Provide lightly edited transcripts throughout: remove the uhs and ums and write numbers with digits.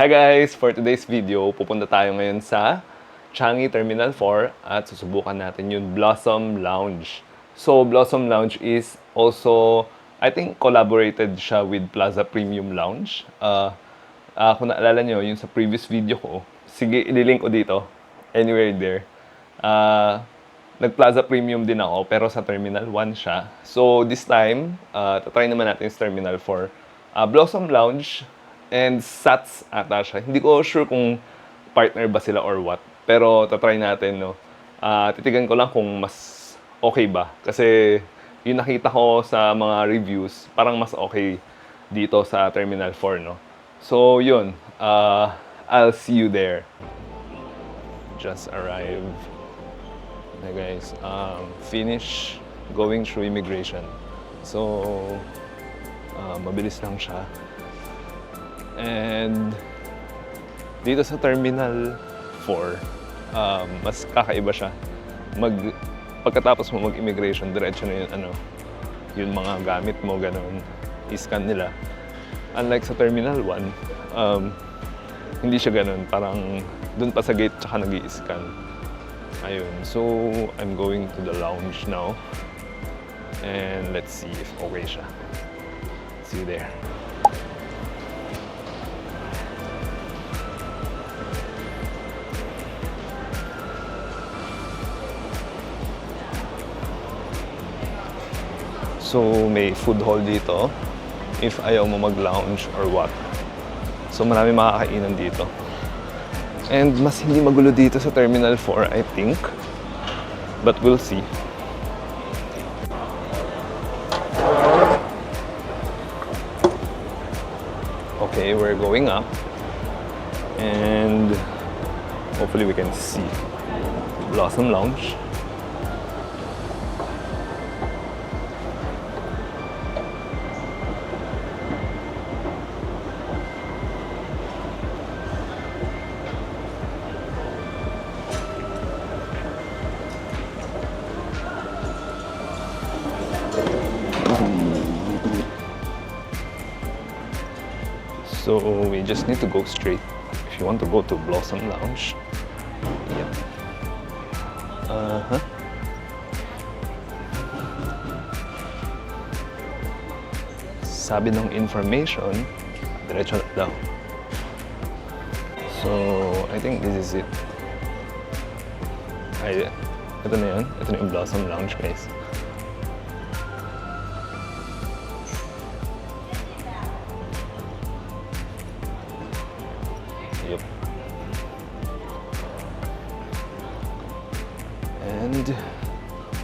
Hi guys! For today's video, pupunta tayo ngayon sa Changi Terminal 4 at susubukan natin yung Blossom Lounge. So, Blossom Lounge is also, I think, collaborated siya with Plaza Premium Lounge. Kung naalala nyo, yung sa previous video ko, sige, ililink ko dito. Anywhere there. Nag-Plaza Premium din ako, pero sa Terminal 1 siya. So, this time, tatry naman natin sa Terminal 4. Blossom Lounge and Sats ata siya. Hindi ko sure kung partner ba sila or what. Pero tatry natin, no. Titigan ko lang kung mas okay ba. Kasi yung nakita ko sa mga reviews, parang mas okay dito sa Terminal 4, no. So, yun. I'll see you there. Just arrived. Hey guys, finish going through immigration. So, mabilis lang siya. And dito sa Terminal 4, mas kakaiba siya. Pagkatapos mo mag-immigration, diretso na yung mga gamit mo, ganun, i-scan nila. Unlike sa Terminal 1, hindi siya ganun. Parang dun pa sa gate, tsaka nag-i-scan. Ayun. So, I'm going to the lounge now. And let's see if okay siya. See you there. So, may food hall dito if ayaw mo mag-lounge or what. So, marami makakainan dito. And mas hindi magulo dito sa Terminal 4, I think. But we'll see. Okay, we're going up. And hopefully we can see Blossom Lounge. So we just need to go straight if you want to go to Blossom Lounge. Yep. Sabi ng information, diretso na daw. So I think this is it. Ito na yun. Ito na yung Blossom Lounge, guys. Yep. And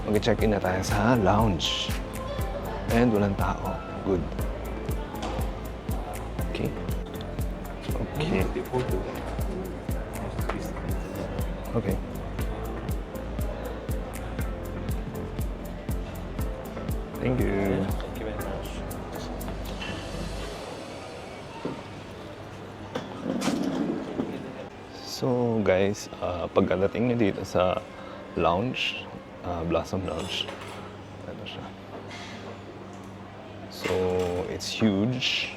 mag-check-in na tayo sa lounge. And walang tao. Good. Okay. Okay. Okay. Thank you. Thank you very much. So guys, pagkadating nyo dito sa lounge, Blossom Lounge, ito siya. So it's huge.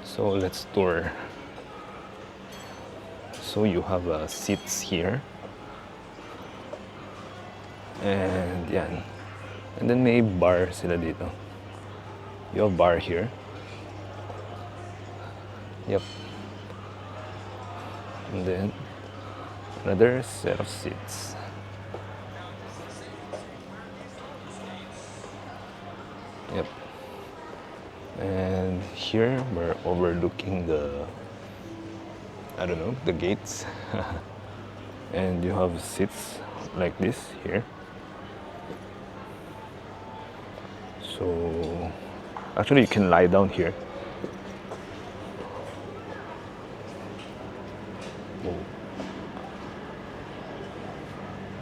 So let's tour. So you have seats here. And yan. And then may bar sila dito. You have bar here. Yep. And then another set of seats. Yep. And here we're overlooking the, I don't know, the gates. And you have seats like this here. So actually you can lie down here.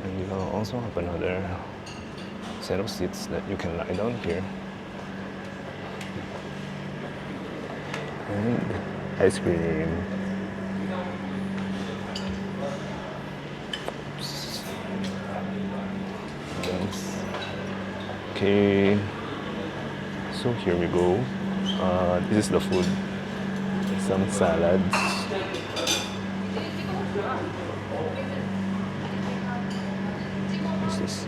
And you also have another set of seats that you can lie down here. And ice cream. Oops. Yes. Okay. So here we go. This is the food. Some salads. What's this?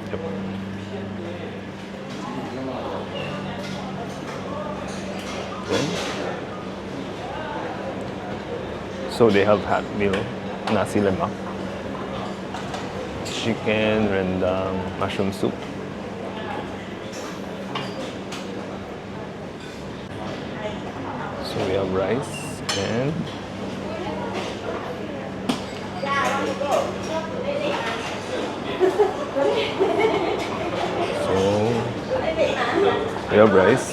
Yep. Okay. So they have hot meal, nasi lemak, chicken, rendang, mushroom soup. So we have rice and so we have rice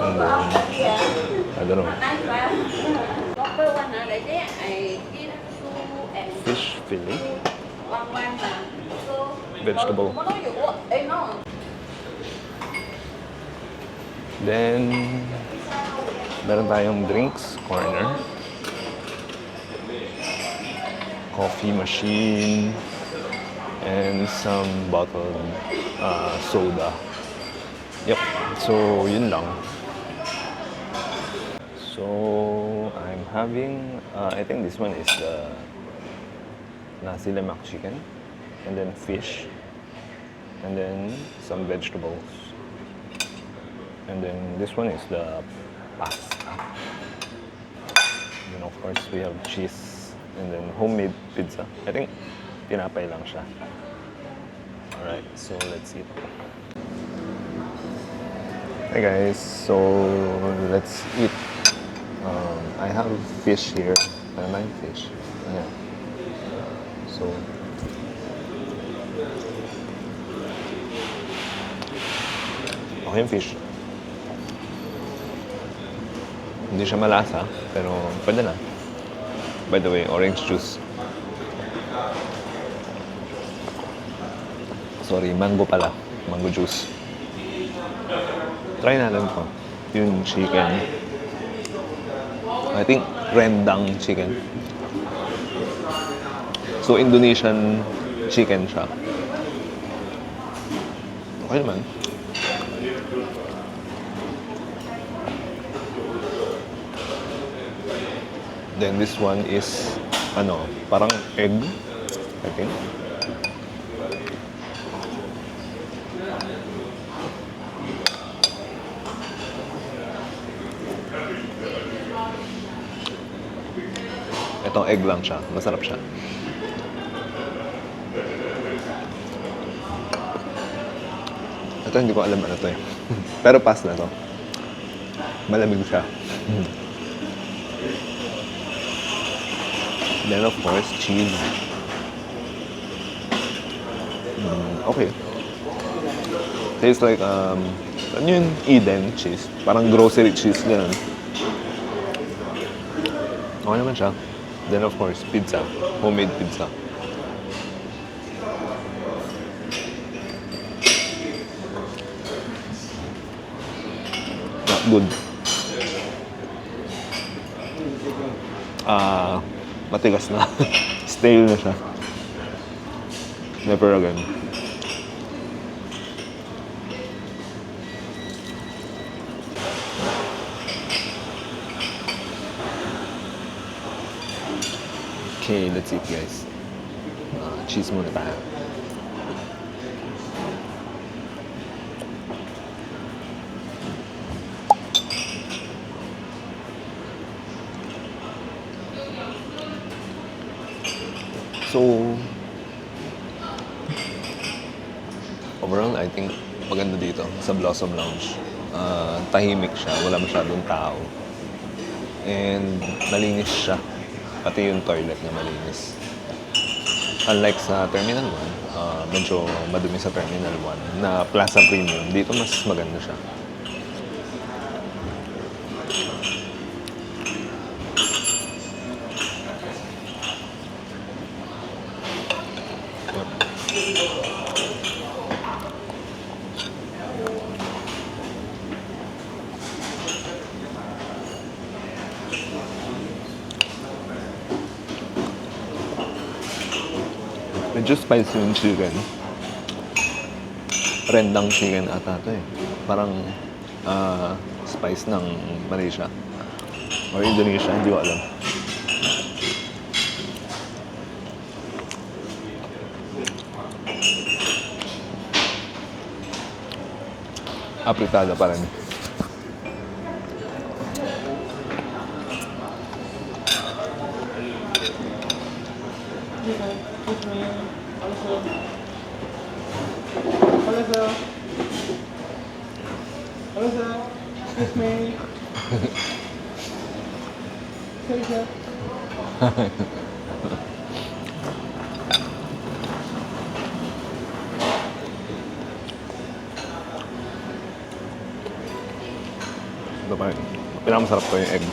and then I don't know, fish fillet, vegetable. Then meron tayong drinks corner, coffee machine, and some bottled soda. Yep, so yun lang. So I'm having, I think this one is the nasi lemak chicken, and then fish, and then some vegetables. And then this one is the pasta. And then of course we have cheese and then homemade pizza. I think tinapay lang siya. Alright, so let's eat. Hey guys, so let's eat. I have fish here. I like fish. Yeah. So okay yung fish. Hindi siya malasa, pero pwede na. By the way, orange juice. Sorry, mango pala. Mango juice. Try natin to. Yung chicken. I think rendang chicken. So, Indonesian chicken siya. Okay naman. Then this one is, parang egg, I think. Itong egg lang siya. Masarap siya. Ito hindi ko alam ano to eh. Pero pass na to. Malamig siya. Then of course, cheese. Okay. Tastes like, ano yun? Eden cheese. Parang grocery cheese, ganun. Okay naman siya. Then of course, pizza. Homemade pizza. Not good. Matigas na. Stale na siya. Never again. Okay, let's eat guys. Cheese muna tayo. So, overall, I think maganda dito sa Blossom Lounge. Tahimik siya, wala masyadong tao. And malinis siya. Pati yung toilet na malinis. Unlike sa Terminal 1, medyo madumi sa Terminal 1 na Plaza Premium. Dito mas maganda siya. Medyo spicy yung chicken. Rendang chicken ata ito eh. Parang spice ng Malaysia or Indonesia, hindi ko alam. Apritada pa rin. Hello, sir. Excuse me. Sorry, sir. Ito pa rin. Pinakamasarap ko yung egg.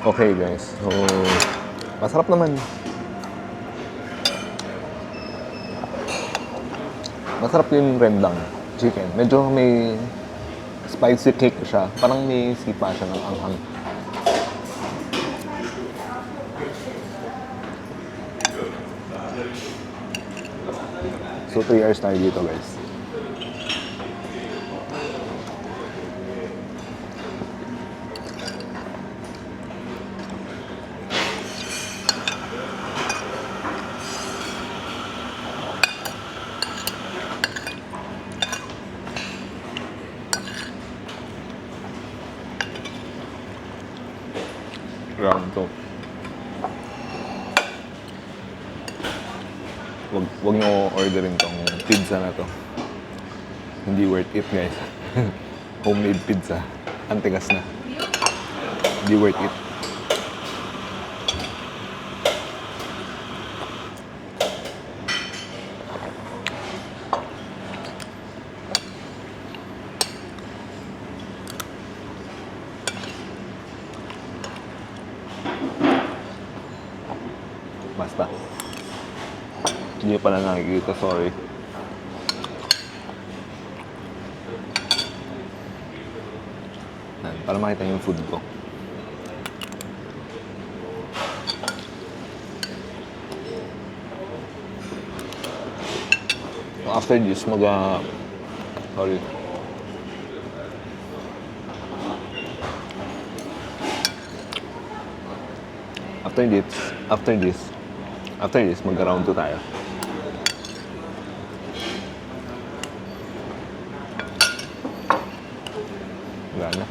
Okay guys, so masarap naman. Masarap yung rendang chicken. Medyo may spicy kick siya. Parang may sipa siya ng anghang. So 3 hours tayo dito guys. Round 2. Wag nyo orderin tong pizza na to. Hindi worth it guys. Homemade pizza. Ang tigas na. Hindi worth it. Basta. Hindi pala nakikita, sorry. Yan, para makita yung food ko. After this, sorry. After this, mag-round 2 tayo. Wala na.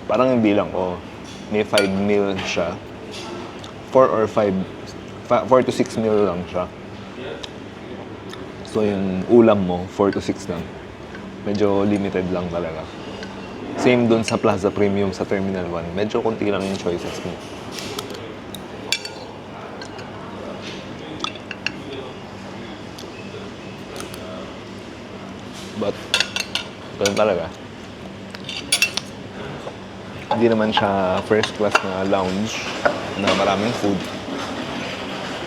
Parang yung bilang ko, may 5 meal siya. 4 to 6 meal lang siya. So yung ulam mo, 4 to 6 lang. Medyo limited lang talaga. Same dun sa Plaza Premium sa Terminal 1. Medyo konti lang yung choices mo. But, ganun talaga. Hindi naman siya first class na lounge na maraming food.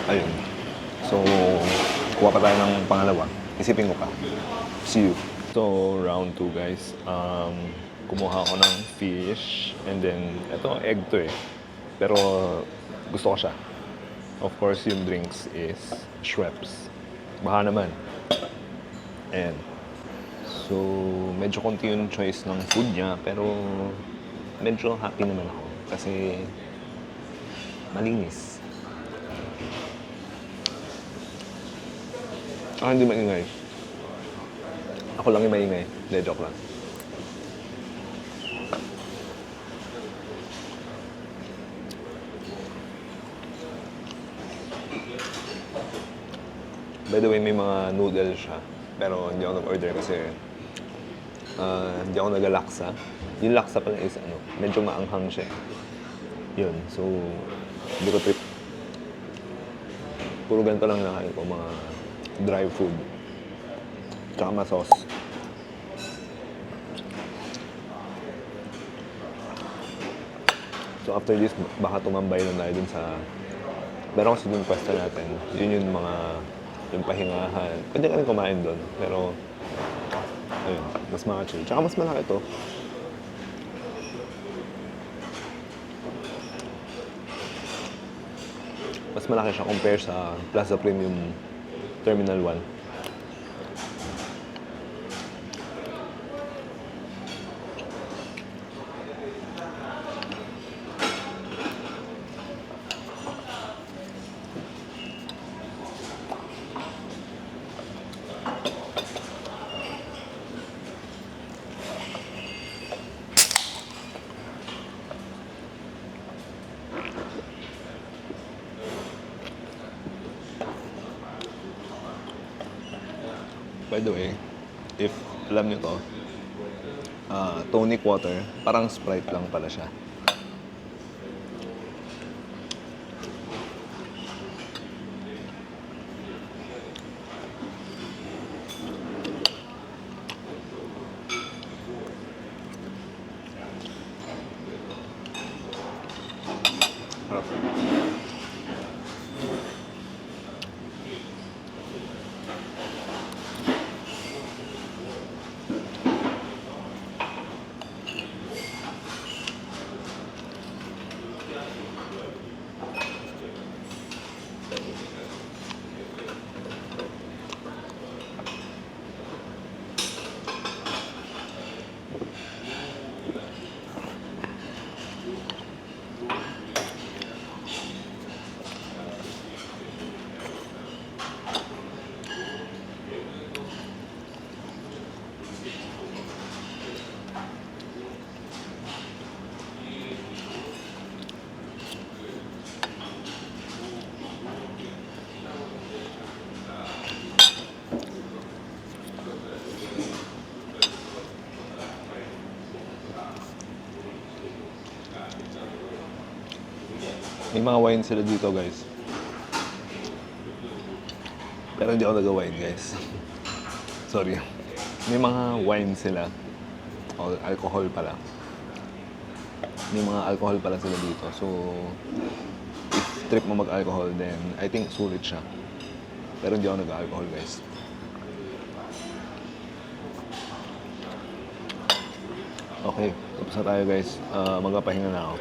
Ayun. So, kuha pa tayo ng pangalawa. Isipin ko pa. See you. So, round 2 guys. Kumuha ako ng fish. And then, ito, egg to eh. Pero, gusto ko siya. Of course, yung drinks is Schweppes. Baka naman. Ayan. So, medyo konti yung choice ng food niya. Pero, medyo happy naman ako. Kasi, malinis. Hindi maingay. Ako lang yung maingay. Hindi, joke lang. By the way, may mga noodles siya. Pero hindi ako nag-order kasi hindi ako nag-laksa. Yung laksa pala is medyo maanghang siya. Yun, so hindi ko trip. Puro ganito lang nakain ko, mga dry food. Tsaka ma-sauce. So after this, baka tumambay lang tayo dun sa... Meron kasi dun pwesto natin. Yun yung mga... Yung pahingahan. Pwede ka rin kumain dun. Pero... Ayun, mas maka-chill. Tsaka mas malaki to. Mas malaki siya compare sa Plaza Premium Terminal 1. By the way, if alam nyo to, tonic water, parang Sprite lang pala siya. Harap. May mga wine sila dito, guys. Pero hindi ako nag-wine, guys. Sorry. May mga wine sila. O, alcohol pala. May mga alcohol pala sila dito. So, if trip mo mag-alcohol, then I think sulit siya. Pero hindi ako nag-alcohol, guys. Okay, tapos na tayo, guys. Magpapahinga na ako.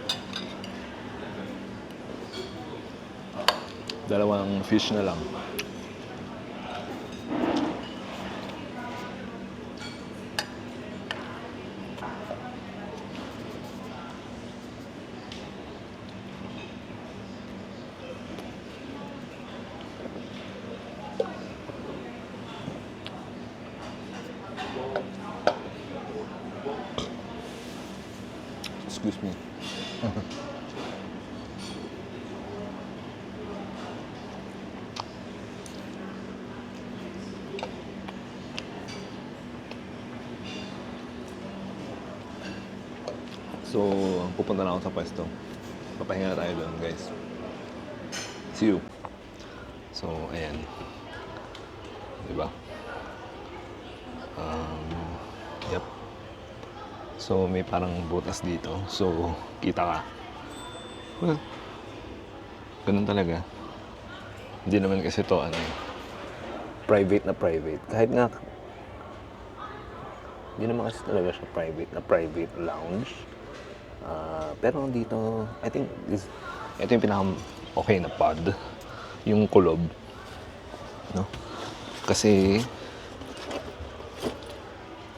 Dalawang fish na lang. Excuse me. So, pupunta na ako sa pwesto. Papahinga tayo doon, guys. See you. So, ayan. Diba? Yep. So, may parang butas dito. So, kita ka. Well, ganun talaga. Hindi naman kasi to private na private. Kahit nga, hindi naman kasi talaga siya private na private lounge. Pero dito, I think, ito yung pinaka okay na pod. Yung kulob. No? Kasi,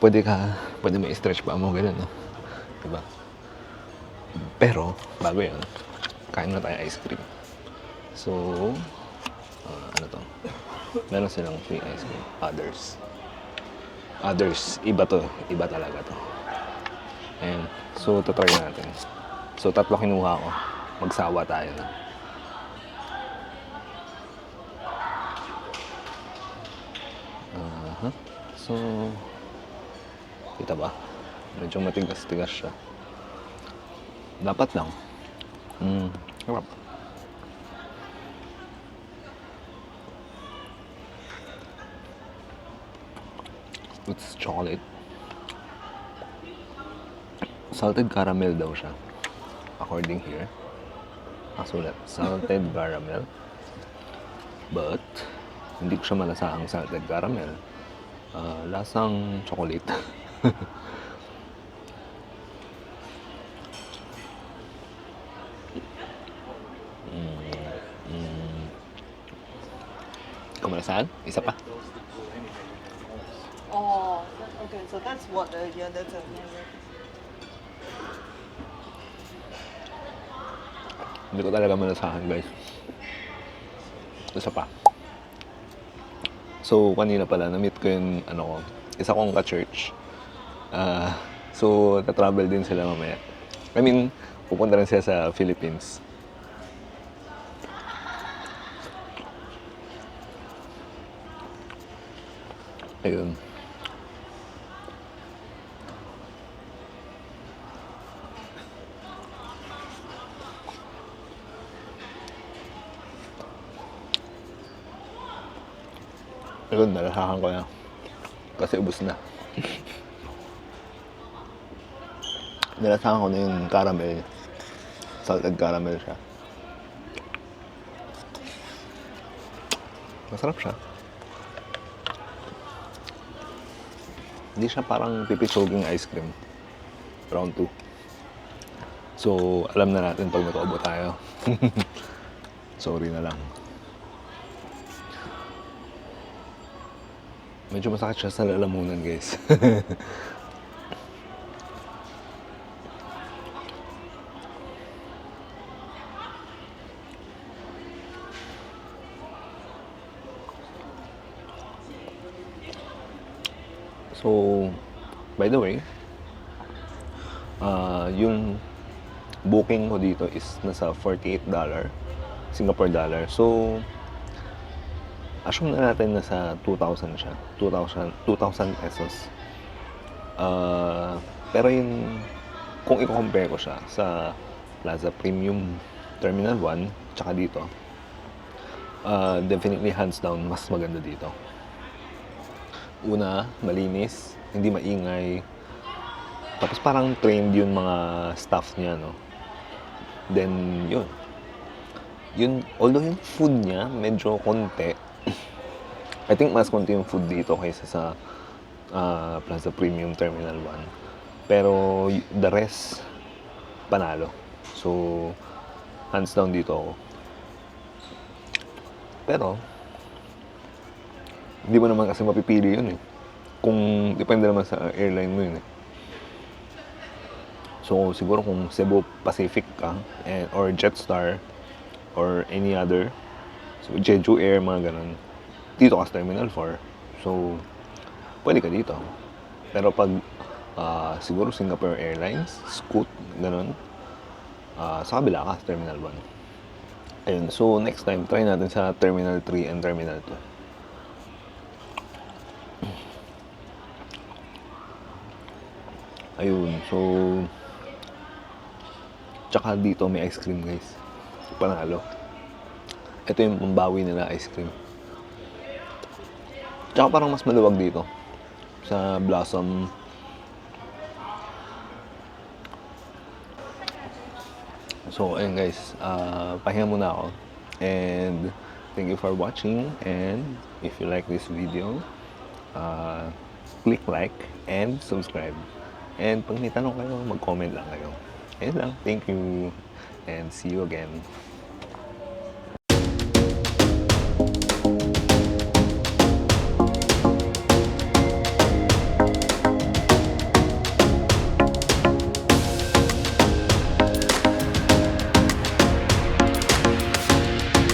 pwede may stretch pa mo, ganun, no? Diba? Pero, bago yun, kain na tayo ice cream. So, ano to? Meron silang free ice cream. Others, iba to. Iba talaga to. Ayan. So, tatry natin. So, 3 kinuha ko. Magsawa tayo na. So, kita ba? Medyo matigas-tigas siya. Dapat lang. Harap. It's chocolate. Salted caramel daw siya. According here. Nakasulat, salted caramel. But, hindi ko siya malasahang salted caramel. Lasang chocolate. Ikaw malasahan? Isa pa? Oh, okay. So that's what. Yeah, that's a. Hindi ko talaga malasahan, guys. Isa pa. So, kanina pala, na-meet ko yung, isa kong ka-church. So, na-travel din sila mamaya. I mean, pupunta rin sila sa Philippines. Ayun. Ayun, nalasahan ko na. Kasi ubos na. Nalasahan ko na yung caramel. Salted caramel siya. Masarap siya. Hindi siya parang pipitsoging ice cream. Round 2. So, alam na natin pag nag-ubo tayo. Sorry na lang. Medyo masakit siya sa lalamunan, guys. So, by the way, yung booking ko dito is nasa $48 Singapore dollar. So, assume na natin nasa 2,000 siya. 2,000 pesos. Pero yung, kung i-compare ko siya sa Plaza Premium Terminal 1, tsaka dito, definitely hands down, mas maganda dito. Una, malinis, hindi maingay. Tapos parang trained yung mga staff niya, no? Then, although yung food niya, medyo konti. I think mas konti yung food dito kaysa sa Plaza Premium Terminal 1. Pero the rest, panalo. So, hands down dito ako. Pero, hindi mo naman kasi mapipili yun eh. Kung depende naman sa airline mo yun eh. So, siguro kung Cebu Pacific ka, or Jetstar, or any other, so Jeju Air, mga ganun, dito ka sa Terminal 4. So, pwede ka dito. Pero pag siguro Singapore Airlines, Scoot, ganun, sa kabila ka sa Terminal 1. Ayun, so next time, try natin sa Terminal 3 and Terminal 2. Ayun, so tsaka dito may ice cream, guys. Panalo. Ito yung pambawi nila ice cream. Tsaka parang mas maluwag dito. sa Blossom. So, ayun guys, pahinga muna ako. And thank you for watching. And if you like this video, click like and subscribe. And pag may tanong kayo, mag-comment lang kayo. Ayun lang. Thank you. And see you again.